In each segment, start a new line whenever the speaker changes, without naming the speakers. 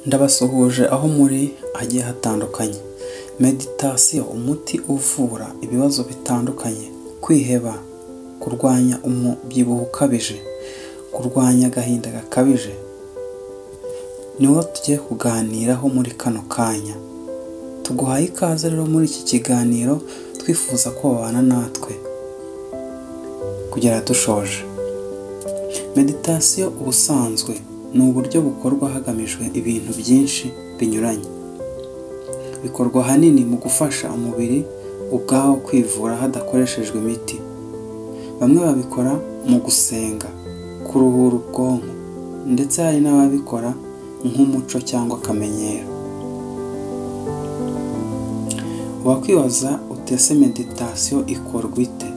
Ndabasuhuje aho muri hagiye hatandukanye. Meditation umuti uvura ibibazo bitandukanye, kwiheba, kurwanya umubyibuho ukabije, kurwanya agahinda gakabije, niwo tugiye kuganiraho muri kano kanya. Tuguhaye ikaze rero muri iki kiganiro, twifuza ko babana natwe kugera dushoje. Meditation ubusanzwe ni uburyo bukorwa hagamijwe ibintu byinshi binyuranye. Bikorwa ahanini mu gufasha umubiri ubwawo kwivura hadakoreshejwe imiti. Bamwe babikora mu gusenga, kuruhura ubwonko, ndetse hari n'ababikora nk'umuco cyangwa akamenyero. Wakwibaza utese meditation ikorwa ite?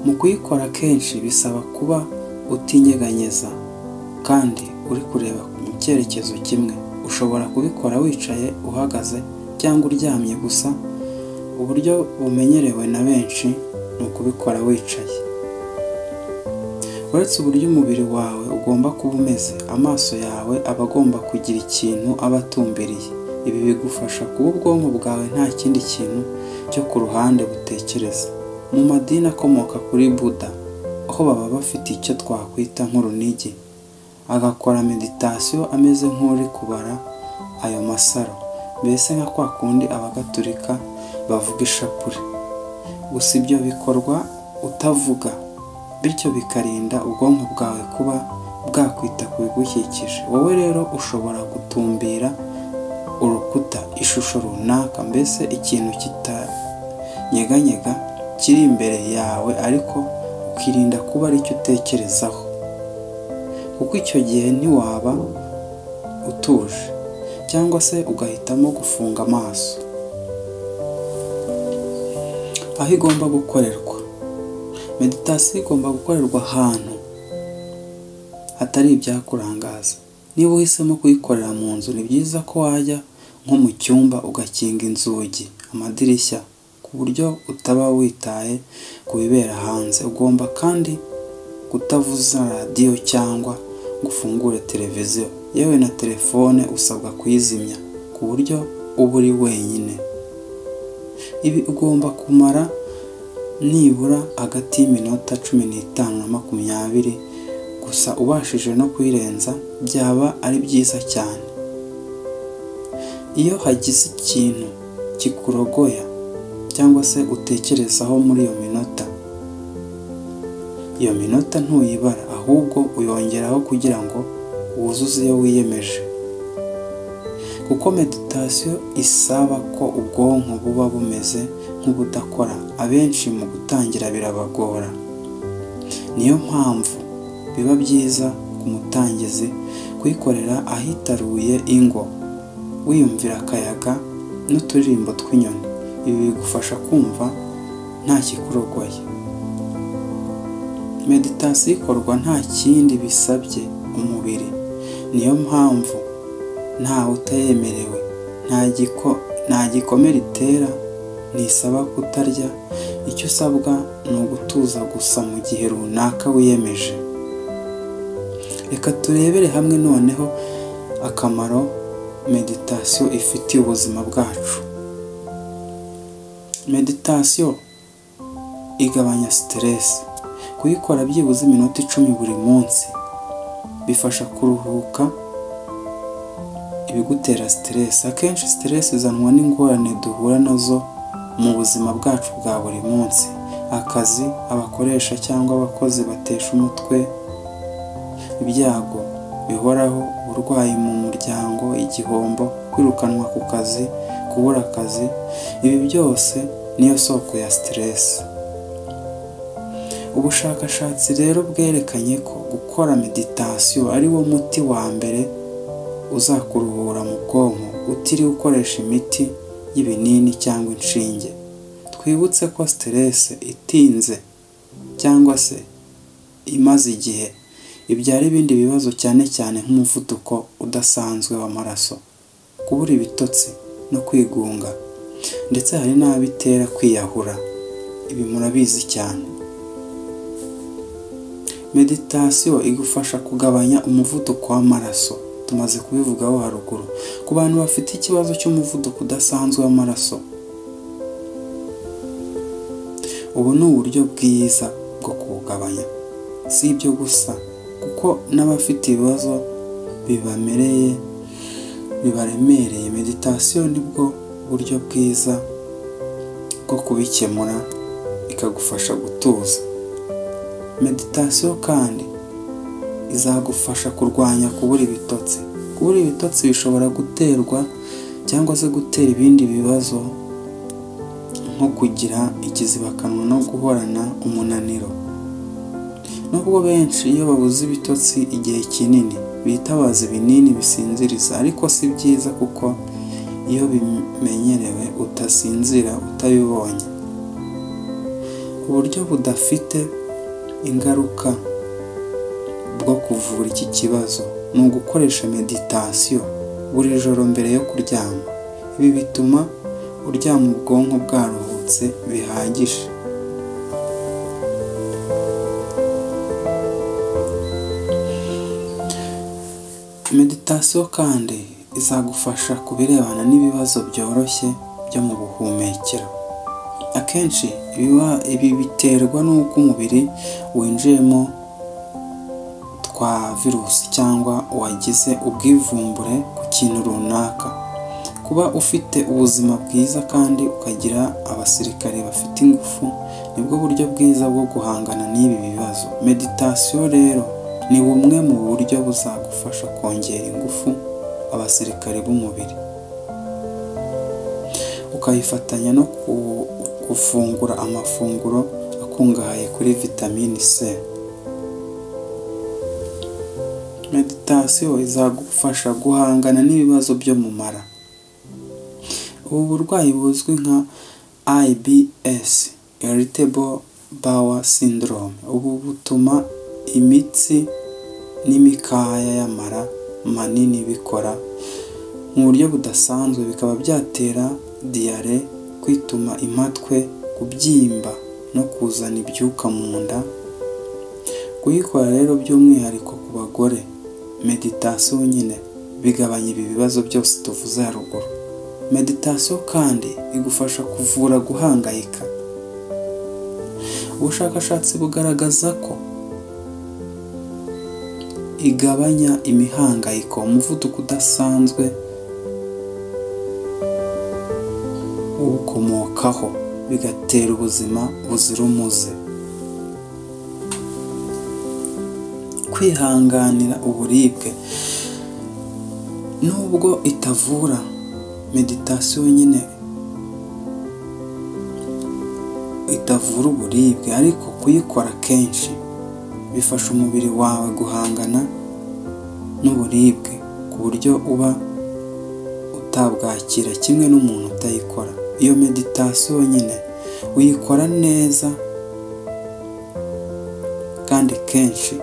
Mu kuyikora kenshi bisaba kuba utinyeganyeza kandi uri kureba mu cyerekezo kimwe. Ushobora kubikora wicaye, uhagaze cyangwa uryamye gusa. Uburyo bumenyerewe na benshi ni ukubikora wicaye. Uretse uburyo umubiri wawe ugomba kuba umeze, amaso yawe aba agomba kugira ikintu aba atumbiriye. Ibi bigufasha kuba ubwonko bwawe nta kindi kintu cyo ku ruhande butekereza. Mu madini akomoka kuri Buddha, aho baba bafite icyo twakwita nk'urunigi, agakora meditation ameze nk'uri kubara ayo masaro, mbese nka kwa kundi abagatulika bavuga ishapure. Gusa ibyo bikorwa utavuga, bityo bikarinda ubwonko bwawe kuba bwakwita ku bigukikije. Wowe rero ushobora gutumbira urukuta, ishusho runaka, mbese ikintu kitanyeganyega kiri imbere yawe, ariko ukirinda kuba aricyo utekerezaho, kuko icyo gihe ntiwaba utuje, cyangwa se ugahitamo gufunga amaso. Aho igomba gukorerwa. Meditation igomba gukorerwa ahantu hatari ibyakurangaza. Niba uhisemo kuyikorera mu nzu, ni byiza ko wajya nko mu cyumba ugakinga inzugi, amadirishya, ku buryo utaba witaye ku bibera hanze. Ugomba kandi kutavuza radiyo cyangwa ngo ufungure televiziyo. Yewe na telefone usabwa kuyizimya ku buryo uba uri wenyine. Ibi ugomba kumara nibura hagati y'iminota 15 na 20. Gusa ubashije no kuyirenza byaba ari byiza cyane. Iyo hagize ikintu kikurogoya cyangwa se utekerezaho muri iyo minota ntuyibara, ahubwo uyongeraho kugira ngo wuzuze iyo wiyemeje. Kuko meditation isaba ko ubwonko buba bumeze nk'ubudakora, abenshi mu gutangira birabagora. Niyo mpamvu biba byiza ku mutangizi kuyikorera ahitaruye ingo, wiyumvira akayaga n'uturirimbo tw'inyoni. Ibi bigufasha kumva nta kikurogoye. Meditation ikorwa nta kindi bisabye umubiri. Niyo mpamvu ntawe utayemerewe, nta gikomere itera, ntisaba kutarya. Icyo usabwa ni ugutuza gusa mu gihe runaka wiyemeje. Reka turebere hamwe noneho akamaro meditation ifitiye ubuzima bwacu. Meditation igabanya stress. Kuyikora byibuze iminota 10 buri munsi bifasha kuruhuka ibigutera stress. Akenshi stress izanwa n'ingorane duhura nazo mu buzima bwacu bwa buri munsi. Akazi, abakoresha cyangwa abakozi batesha umutwe, ibyago bihoraho, uburwayi mu muryango, igihombo, kwirukanwa ku kazi, kubura akazi. Ibi byose niyo soko ya stress. Ubushakashatsi rero bwerekanye ko gukora meditation ari wo muti wa mbere uzakuruhura mu bwonko, utiriwe ukoresha imiti y'ibinini cyangwa inshinge. Twibutse ko stress itinze cyangwa se imaze igihe ibyara ibindi bibazo, cyane cyane nk'umuvuduko udasanzwe w'amaraso, kubura ibitotsi no kwigunga, ndetse hari n'abitera kwiyahura. Ibi murabizi cyane. Meditation igufasha kugabanya umuvuduko w'amaraso, tumaze kubivugaho haruguru. Ku bantu bafite ikibazo cy'umuvuduko udasanzwe w'amaraso, ubu ni uburyo bwiza bwo kuwugabanya. Si ibyo gusa, kuko n'abafite ibibazo bibaremereye, meditasiyo nibwo buryo bwiza bwo kubikemura, ikagufasha gutuza. Meditasiyo kandi izagufasha kurwanya kubura ibitotsi. Kubura ibitotsi bishobora guterwa cyangwa se gutera ibindi bibazo nko kugira ikizibakanwa no guhorana umunaniro. Nubwo benshi iyo babuze ibitotsi igihe kinini bitabaza ibinini bisinziriza, ariko si byiza kuko iyo bimenyerewe utasinzira utabibonye. Uburyo budafite ingaruka bwo kuvura iki kibazo ni ugukoresha meditasiyo buri joro mbere yo kuryama. Ibi bituma uryama ubwonko bwaruhutse bihagije. Meditasiyo kandi izagufasha ku birebana n'ibibazo byoroshye byo mu buhumekero. Akenshi ibi biterwa n'uko umubiri winjiyemo twa virusi cyangwa wagize ubwivumbure ku kintu runaka. Kuba ufite ubuzima bwiza kandi ukagira abasirikare bafite ingufu nibwo buryo bwiza bwo guhangana n'ibi bibazo. Meditasiyo rero ni bumwe mu buryo buzagufasha kongera ingufu abasirikare b'umubiri. Ukayifatanya no gufungura amafunguro akungahaye kuri vitamini C. Meditasiyo izagufasha guhangana n'ibibazo byo mu mara. Ubu burwayi buzwi nka IBS, Irritable Bowel Syndrome, ubu butuma imitsi n'imikaya y'amara manini bikora mu buryo budasanzwe, bikaba byatera diyare, kwituma impatwe, kubyimba no kuzana ibyuka mu nda. Kuyikora rero by'umwihariko ku bagore, meditasiyo nyine bigabanya ibi bibazo byose tuvuze haruguru. Meditasiyo kandi igufasha kuvura guhangayika. Ubushakashatsi bugaragaza ko igabanya imihangayiko, umuvuduko udasanzwe uwukomokaho, bigatera ubuzima buzira umuze. Kwihanganira uburibwe, nubwo itavura, meditasiyo nyine itavura uburibwe, ariko kuyikora kenshi bifasha umubiri wawe guhangana n'uburibwe ku buryo uba utabwakira kimwe n'umuntu utayikora. Iyo meditasiyo nyine uyikora neza kandi kenshi.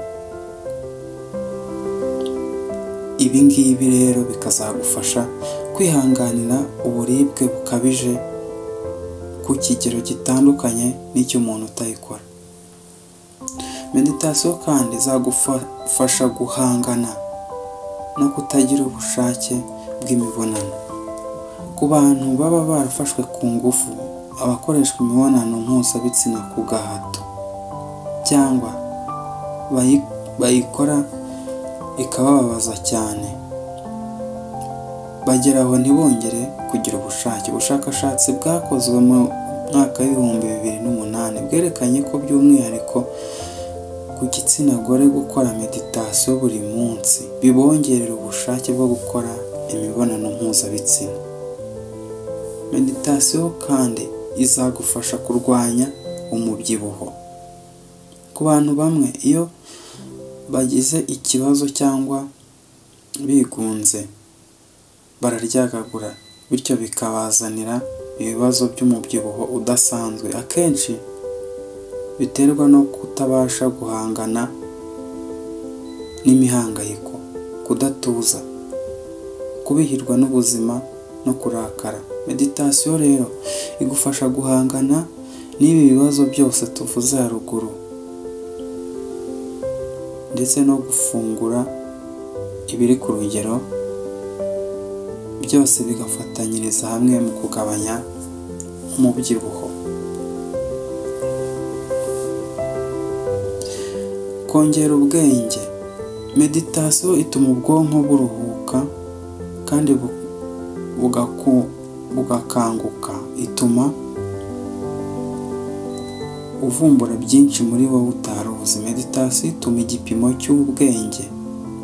Ibi ngibi rero bikazagufasha kwihanganira uburibwe bukabije ku kigero gitandukanye n'icy'umuntu utayikora. Meditasiyo kandi izagufasha guhangana no kutagira ubushake bw'imibonano. Ku bantu baba barafashwe ku ngufu, abakoreshwa imibonano mpuzabitsina ku gahato cyangwa bayikora ikabababaza cyane, bageraho ntibongere kugira ubushake. Ubushakashatsi bwakozwe mu mwaka w'ibihumbi 2008 bwerekanye ko by'umwihariko ku gitsina gore gukora meditasiyo buri munsi bibongerera ubushake bwo gukora imibonano mpuzabitsina. Meditasiyo kandi izagufasha kurwanya umubyibuho. Ku bantu bamwe iyo bagize ikibazo cyangwa bigunze bararyagagura, bityo bikabazanira ibibazo by'umubyibuho udasanzwe. Akenshi biterwa no kutabasha guhangana n'imihangayiko, kudatuza, kubihirwa n'ubuzima no kurakara. Meditasiyo rero igufasha guhangana n'ibi bibazo byose tuvuze haruguru, ndetse no gufungura ibiri ku rugero, byose bigafatanyiriza hamwe mu kugabanya umubyibuho. Kongera ubwenge. Meditasiyo ituma ubwonko buruhuka kandi bugakanguka, ituma uvumbura byinshi muri wowe utari uzi. Meditasiyo ituma igipimo cy'ubwenge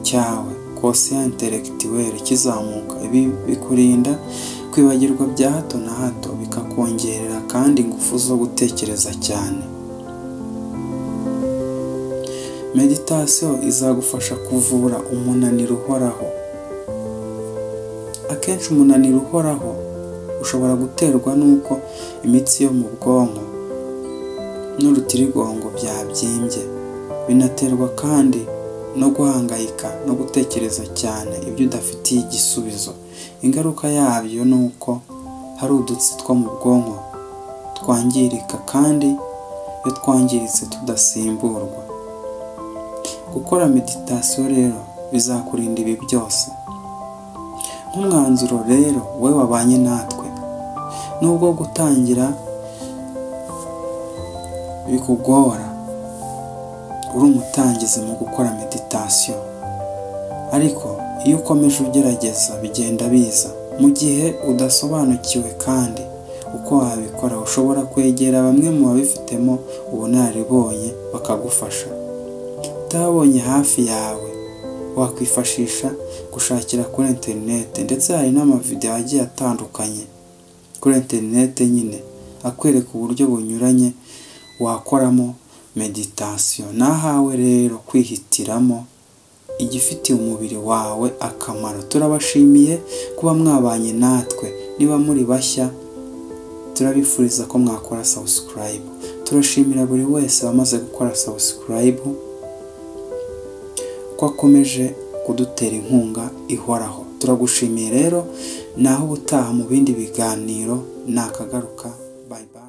cyawe quotient intellectuel kizamuka. Ibi bikurinda kwibagirwa bya hato na hato, bikakongerera kandi ingufu zo gutekereza cyane. Meditasiyo izagufasha kuvura umunaniro uhoraho. Akenshi umunaniro uhoraho ushobora guterwa n'uko imitsi yo mu bwonko n'urutirigongo byabyimbye. Binaterwa kandi no guhangayika no gutekereza cyane ibyo udafitiye igisubizo. Ingaruka yabyo ni uko hari udutsi two mu bwonko twangirika, kandi iyo twangiritse tudasimburwa. Gukora meditasiyo rero bizakurinda ibi byose. Nk'umwanzuro rero, wowe wabanye natwe, nubwo gutangira bikugora, uri umutangizi mu gukora meditasiyo, ariko iyo ukomeje ugerageza bigenda biza. Mu gihe udasobanukiwe kandi uko wabikora, ushobora kwegera bamwe mu babifitemo ubunararibonye bakagufasha. Utabonye hafi yawe, wakwifashisha gushakira kuri interineti, ndetse hari n'amavideo agiye atandukanye kuri interineti nyine akwereka uburyo bunyuranye wakoramo meditasiyo. Nahawe rero kwihitiramo igifitiye umubiri wawe akamaro. Turabashimiye kuba mwabanye natwe. Niba muri bashya, turabifuriza ko mwakora subscribe. Turashimira buri wese wamaze gukora subscribe, ko akomeje kudutera inkunga ihoraho. Turagushimiye rero, naho ubutaha mu bindi biganiro nakagaruka. Bye bye.